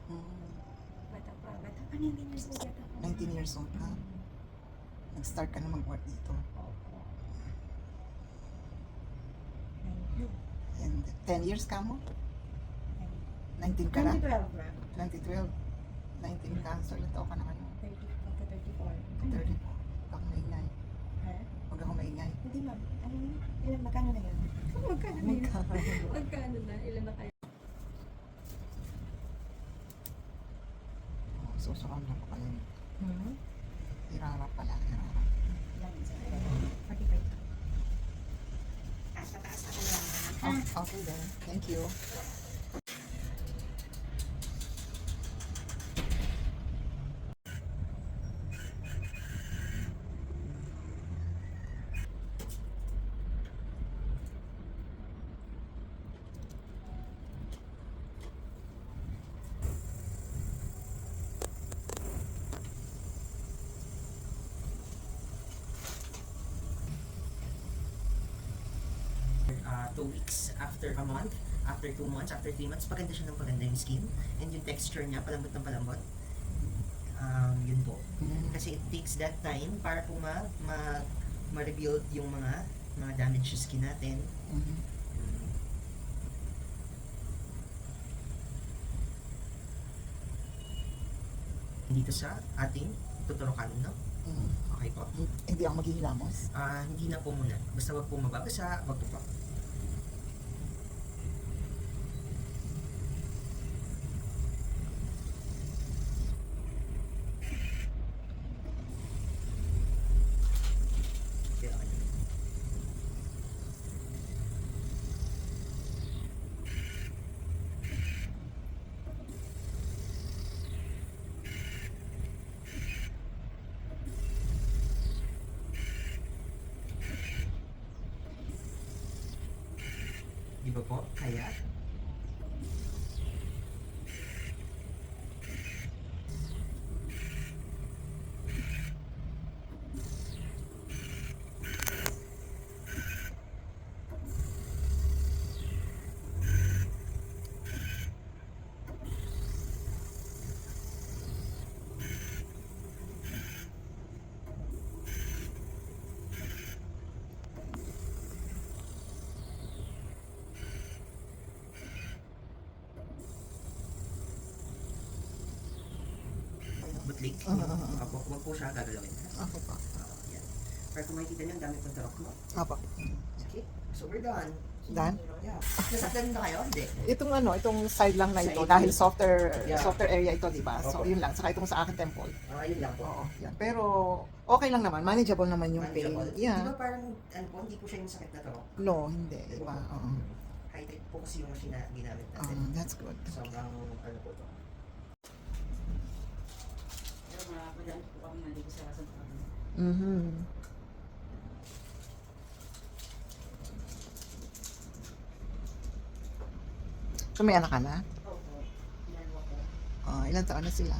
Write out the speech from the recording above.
Mm. Bata pa, 19 years old yata ako. 19 years old ka. Nag-start ka na mag-work dito. Opo. Thank you. And 10 years ka mo? 19 ka na? 2012 na. 2012. 19 ka. So, ilan taon ka na ngayon? 34. 34. Huwag ako maingay. Ha? Huwag ako maingay. Hindi ma'am. Ano yun? Ilan, magkano na yun? Magkano na yun? Magkano? Magkano na? Ilan na kayo? Susukan na pa kayo. Hmm? Irarap pala. Irarap. Ilan yun sir? 45. Taas na taas ako lang. Oh, okay then. Thank you. uh, 2 weeks, after a month, after 2 months, after 3 months, paganda siya ng paganda yung skin. And yung texture niya, palambot ng palambot. Yun po. Kasi it takes that time para po ma-rebuild yung mga damaged skin natin. Mhm. Dito sa ating tuturukan, no? Mhm. Okay po. Hindi ako maghihilamos. Hindi na po muna. Basta wag po mababasa, wag po pa. Okay, okay. Di ba po? Kaya? Butlik? Apo, wag po siya gagalawin. Ako pa. Yan. Pero kung makikita niyo, ang dami pang tarok mo. Apa. Okay, so we're done. Done? Yeah. Nasaktan na kayo? Hindi. Itong side lang na ito, Side. dahil softer Yeah. softer area ito, di ba? So, Opo. yun lang. Saka itong sa akin temple. Yun lang po. Oo, yan. Pero, okay lang naman. Manageable naman yung pain. Manageable. Di Yeah. ba parang, ano po, hindi po siya yung sakit na tarok? No, hindi. Iba. Oo. High-tech po kasi yung machine na ginamit natin. That's good. Sobrang, ano po to. Pero madami po kami nandito sa Santa Ana. Mhm. So, may anak ka na? Opo, dalawa po. Ilan taon na sila?